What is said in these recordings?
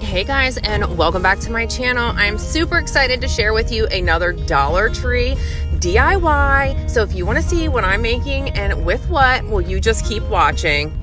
Hey guys, and welcome back to my channel. I'm super excited to share with you another Dollar Tree DIY. So if you want to see what I'm making and with what, well, you just keep watching.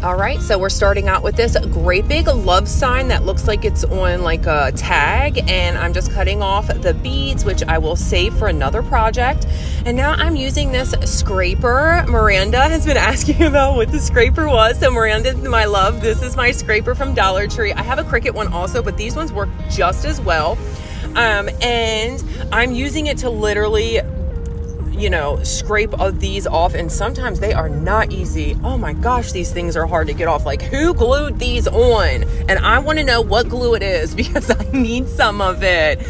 All right, so we're starting out with this great big love sign that looks like it's on like a tag, and I'm just cutting off the beads, which I will save for another project. And now I'm using this scraper. Miranda has been asking about what the scraper was. So Miranda, my love, this is my scraper from Dollar Tree. I have a Cricut one also, but these ones work just as well. And I'm using it to literally, you know, scrape these off, and sometimes they are not easy. Oh my gosh, these things are hard to get off. Like, who glued these on? And I want to know what glue it is because I need some of it.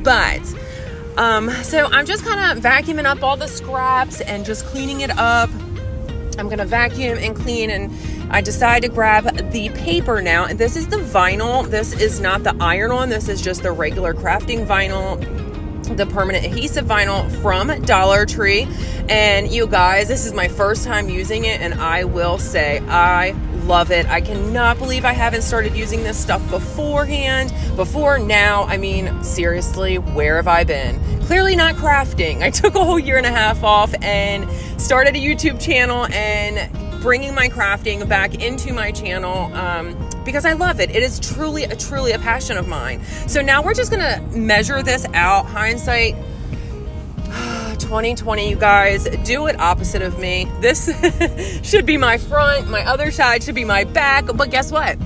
But so I'm just kind of vacuuming up all the scraps and just cleaning it up. I'm gonna vacuum and clean, and I decided to grab the paper now. And this is the vinyl. This is not the iron-on. This is just the regular crafting vinyl, the permanent adhesive vinyl from Dollar Tree. And you guys, this is my first time using it, and I will say I love it. I cannot believe I haven't started using this stuff before now. I mean, seriously, where have I been? Clearly not crafting. I took a whole year and a half off and started a YouTube channel and bringing my crafting back into my channel because I love it. It is truly a passion of mine. So now we're just gonna measure this out. Hindsight 2020, you guys, do it opposite of me. This should be my front, my other side should be my back, but guess what?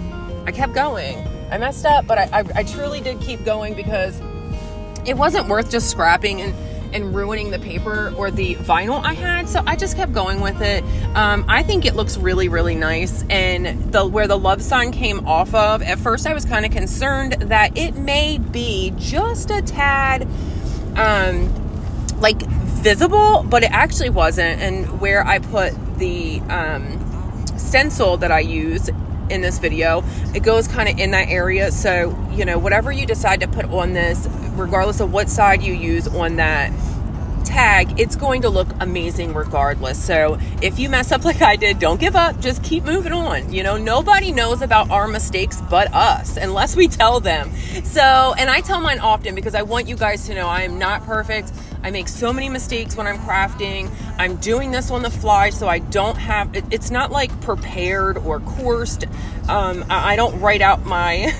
I kept going. I messed up, but I truly did keep going because it wasn't worth just scrapping and ruining the paper or the vinyl I had. So I just kept going with it. I think it looks really nice. And where the love sign came off of, at first I was kind of concerned that it may be just a tad like visible, but it actually wasn't. And where I put the stencil that I use in this video, it goes kind of in that area. So, you know, whatever you decide to put on this, regardless of what side you use on that tag, it's going to look amazing regardless. So if you mess up like I did, don't give up, just keep moving on. You know, nobody knows about our mistakes but us, unless we tell them. So, and I tell mine often because I want you guys to know I am not perfect. I make so many mistakes when I'm crafting. I'm doing this on the fly, so I don't have, it's not like prepared or coursed. I don't write out my,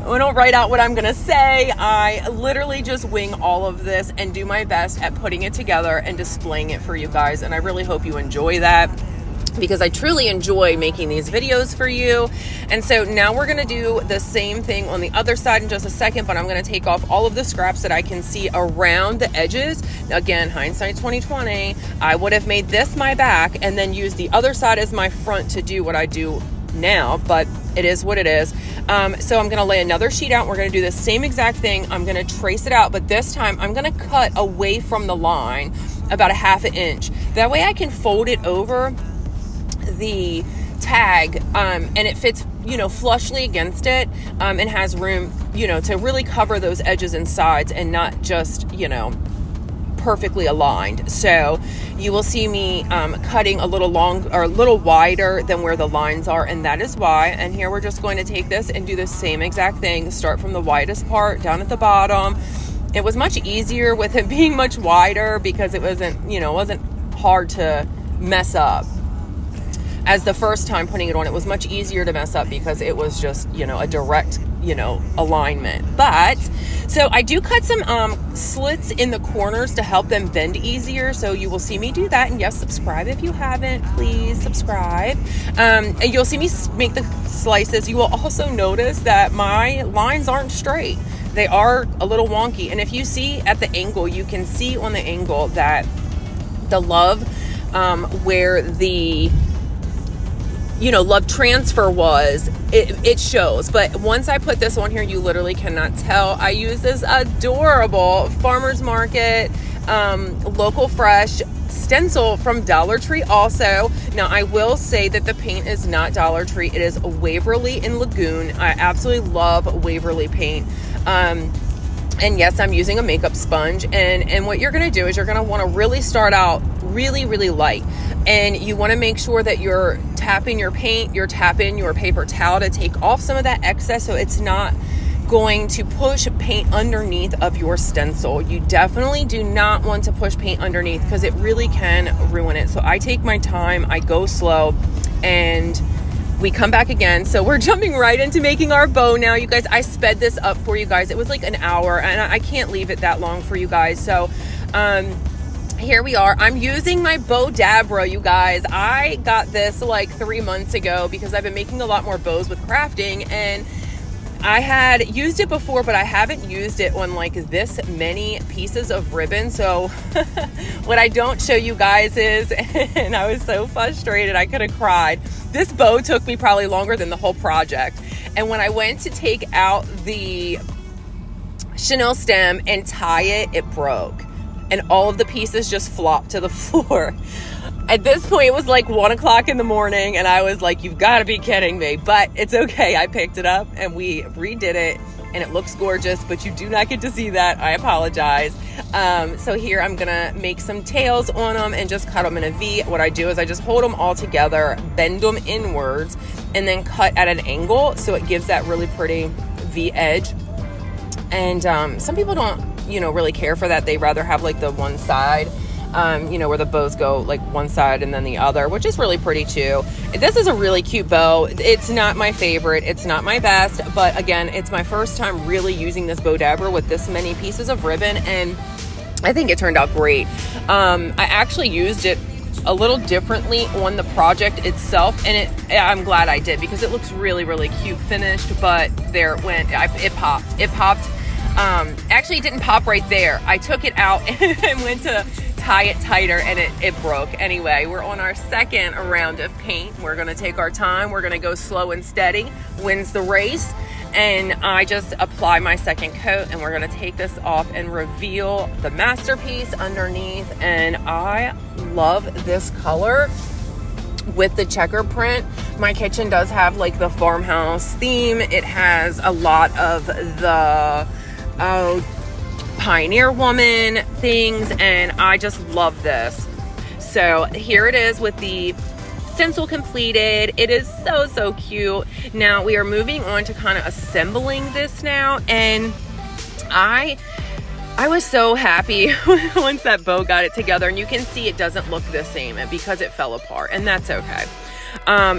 I don't write out what I'm gonna say. I literally just wing all of this and do my best at putting it together and displaying it for you guys. And I really hope you enjoy that, because I truly enjoy making these videos for you. And so now we're gonna do the same thing on the other side in just a second, but I'm gonna take off all of the scraps that I can see around the edges. Again, hindsight 2020, I would have made this my back and then used the other side as my front to do what I do now, but it is what it is. So I'm gonna lay another sheet out. We're gonna do the same exact thing. I'm gonna trace it out, but this time I'm gonna cut away from the line about 1/2 inch. That way I can fold it over the tag and it fits, you know, flushly against it, and has room, you know, to really cover those edges and sides and not just, you know, perfectly aligned. So you will see me cutting a little long or a little wider than where the lines are, and that is why. And here we're just going to take this and do the same exact thing. Start from the widest part down at the bottom. It was much easier with it being much wider because it wasn't, you know, it wasn't hard to mess up. As the first time putting it on, it was much easier to mess up because it was just, you know, a direct, you know, alignment. But so I do cut some slits in the corners to help them bend easier. So you will see me do that. And yes, subscribe if you haven't, please subscribe. And you'll see me make the slices. You will also notice that my lines aren't straight. They are a little wonky. And if you see at the angle, you can see on the angle that the love, where the, you know, love transfer was, it shows. But once I put this on here, you literally cannot tell. I use this adorable farmer's market local fresh stencil from Dollar Tree also. Now I will say that the paint is not Dollar Tree, it is Waverly in Lagoon. I absolutely love Waverly paint. And yes, I'm using a makeup sponge. And what you're going to do is you're going to want to really start out really, really light. And you want to make sure that you're tapping your paint, you're tapping your paper towel to take off some of that excess so it's not going to push paint underneath of your stencil. You definitely do not want to push paint underneath because it really can ruin it. So I take my time, I go slow, and we come back again. So we're jumping right into making our bow now, you guys. I sped this up for you guys. It was like an hour, and I can't leave it that long for you guys. So here we are. I'm using my Bow Dabra, you guys. I got this like 3 months ago because I've been making a lot more bows with crafting, and I had used it before, but I haven't used it on like this many pieces of ribbon. So what I don't show you guys is, and I was so frustrated, I could have cried. This bow took me probably longer than the whole project. And when I went to take out the chenille stem and tie it, it broke. And all of the pieces just flopped to the floor. At this point, it was like 1 o'clock in the morning, and I was like, you've got to be kidding me. But it's okay. I picked it up, and we redid it, and it looks gorgeous, but you do not get to see that. I apologize. So here, I'm going to make some tails on them and just cut them in a V. What I do is I just hold them all together, bend them inwards, and then cut at an angle so it gives that really pretty V edge. And some people don't, really care for that. They rather have like the one side, where the bows go like one side and then the other, which is really pretty too. This is a really cute bow. It's not my favorite. It's not my best, but again, it's my first time really using this Bow Dabra with this many pieces of ribbon, and I think it turned out great. I actually used it a little differently on the project itself, and I'm glad I did because it looks really, really cute finished, but there it went. It popped. Actually, it didn't pop right there. I took it out and went to tie it tighter, and it broke. Anyway, we're on our second round of paint. We're going to take our time. We're going to go slow and steady. Wins the race. And I just apply my second coat, and we're going to take this off and reveal the masterpiece underneath. And I love this color with the checker print. My kitchen does have like the Farmhouse theme. It has a lot of the Pioneer Woman things, and I just love this. So here it is with the stencil completed. It is so cute. Now we are moving on to kind of assembling this now, and I was so happy once that bow got it together, and you can see it doesn't look the same because it fell apart, and that's okay.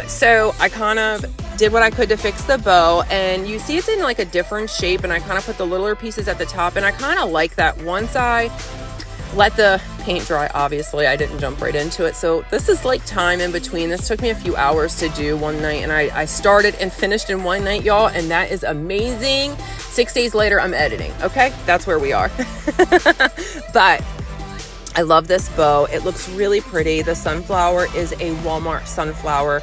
So I kind of did what I could to fix the bow, and you see it's in like a different shape, and I kind of put the littler pieces at the top, and I kind of like that. Once I let the paint dry, obviously I didn't jump right into it, so this is like time in between. This took me a few hours to do one night, and I started and finished in one night, y'all, and that is amazing. 6 days later, I'm editing. Okay, that's where we are. But I love this bow. It looks really pretty. The sunflower is a Walmart sunflower.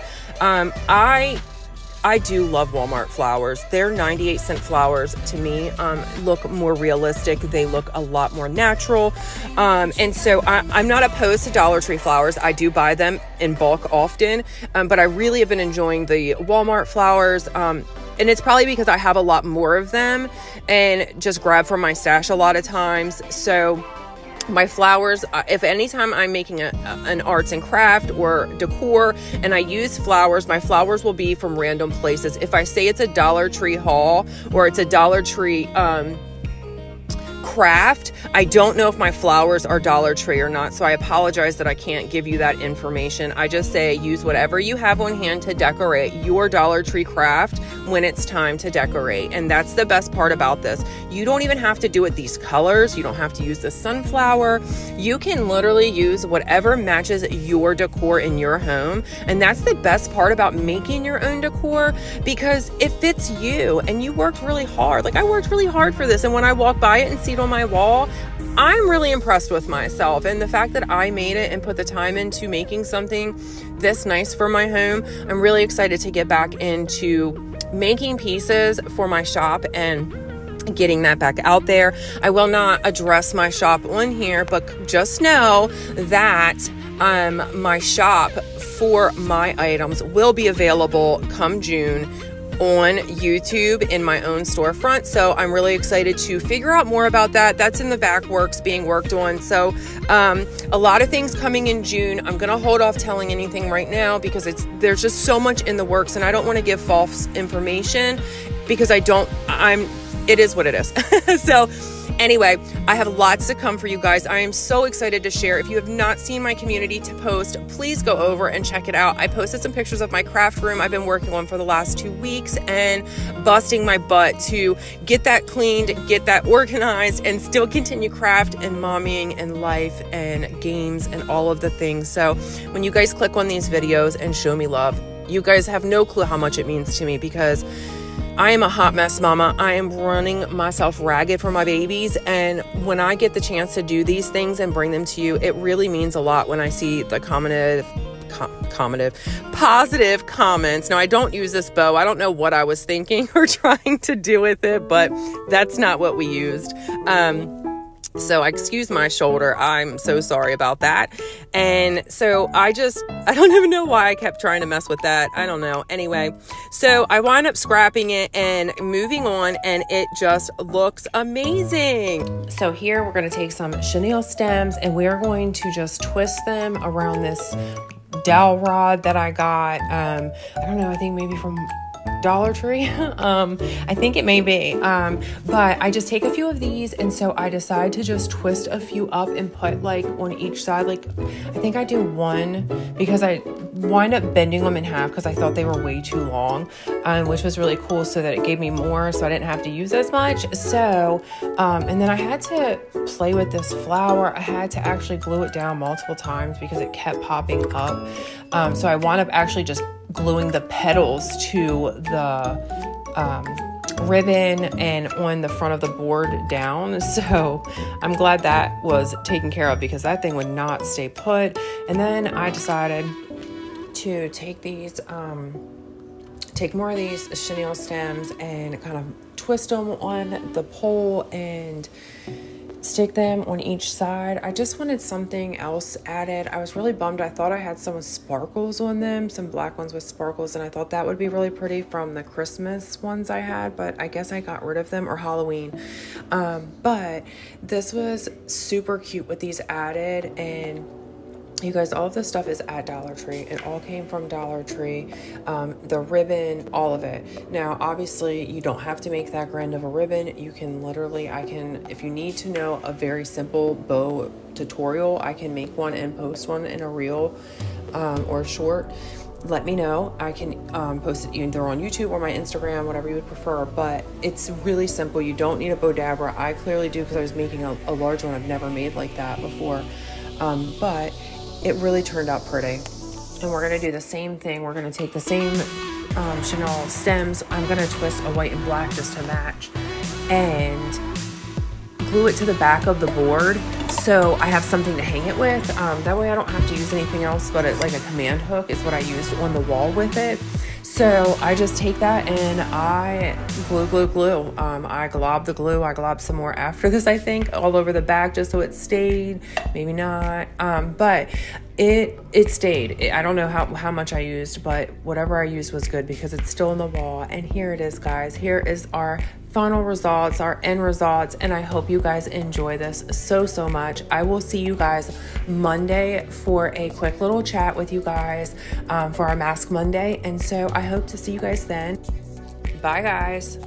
I do love Walmart flowers. Their 98-cent flowers to me look more realistic. They look a lot more natural. And so I'm not opposed to Dollar Tree flowers. I do buy them in bulk often, but I really have been enjoying the Walmart flowers. And it's probably because I have a lot more of them and just grab from my stash a lot of times. So my flowers, if anytime I'm making an arts and craft or decor and I use flowers, my flowers will be from random places. If I say it's a Dollar Tree haul or it's a Dollar Tree craft, I don't know if my flowers are Dollar Tree or not, so I apologize that I can't give you that information. I just say use whatever you have on hand to decorate your Dollar Tree craft when it's time to decorate. And that's the best part about this. You don't even have to do it these colors. You don't have to use the sunflower. You can literally use whatever matches your decor in your home. And that's the best part about making your own decor, because it fits you and you worked really hard. Like, I worked really hard for this, and when I walk by it and see it on my wall, I'm really impressed with myself. And the fact that I made it and put the time into making something this nice for my home, I'm really excited to get back into making pieces for my shop and getting that back out there. I will not address my shop on here, but just know that my shop for my items will be available come June on YouTube in my own storefront. So I'm really excited to figure out more about that. That's in the back works being worked on. So a lot of things coming in June. I'm going to hold off telling anything right now because there's just so much in the works, and I don't want to give false information because it is what it is. So anyway, I have lots to come for you guys. I am so excited to share. If you have not seen my community to post, please go over and check it out. I posted some pictures of my craft room I've been working on for the last 2 weeks and busting my butt to get that cleaned, get that organized, and still continue craft and mommying and life and games and all of the things. So when you guys click on these videos and show me love, you guys have no clue how much it means to me, because I am a hot mess mama. I am running myself ragged for my babies. And when I get the chance to do these things and bring them to you, it really means a lot when I see the positive comments. Now, I don't use this bow. I don't know what I was thinking or trying to do with it, but that's not what we used. So excuse my shoulder. I'm so sorry about that. And so I don't even know why I kept trying to mess with that. I don't know. Anyway, so I wind up scrapping it and moving on, and it just looks amazing. So here we're going to take some chenille stems, and we're going to just twist them around this dowel rod that I got. I don't know. I think maybe from Dollar Tree. I think it may be. But I just take a few of these, and so I decide to just twist a few up and put like on each side. Like I think I do one because I wind up bending them in half because I thought they were way too long, which was really cool, so that it gave me more so I didn't have to use as much. So and then I had to play with this flower. I had to actually glue it down multiple times because it kept popping up. So I wound up actually just gluing the petals to the ribbon and on the front of the board down. So I'm glad that was taken care of because that thing would not stay put. And then I decided to take these, take more of these chenille stems and kind of twist them on the pole and stick them on each side. I just wanted something else added. I was really bummed. I thought I had some with sparkles on them, some black ones with sparkles, and I thought that would be really pretty from the Christmas ones I had, but I guess I got rid of them, or Halloween. But this was super cute with these added, and you guys, all of this stuff is at Dollar Tree. It all came from Dollar Tree. The ribbon, all of it. Now, obviously, you don't have to make that grand of a ribbon. You can literally, if you need to know a very simple bow tutorial, I can make one and post one in a reel or short. Let me know. I can post it either on YouTube or my Instagram, whatever you would prefer. But it's really simple. You don't need a bow dabber. I clearly do because I was making a large one. I've never made like that before. But it really turned out pretty. And we're going to do the same thing. We're going to take the same chenille stems. I'm going to twist a white and black just to match and glue it to the back of the board so I have something to hang it with. That way I don't have to use anything else but like a command hook is what I used on the wall with it. So I just take that and I glue. I glob the glue. I glob some more after this, I think, all over the back just so it stayed. Maybe not. But it stayed. I don't know how much I used, but whatever I used was good because it's still on the wall. And here it is, guys. Here is our final results, our end results, and I hope you guys enjoy this so much. I will see you guys Monday for a quick little chat with you guys for our Mask Monday, and so I hope to see you guys then. Bye, guys.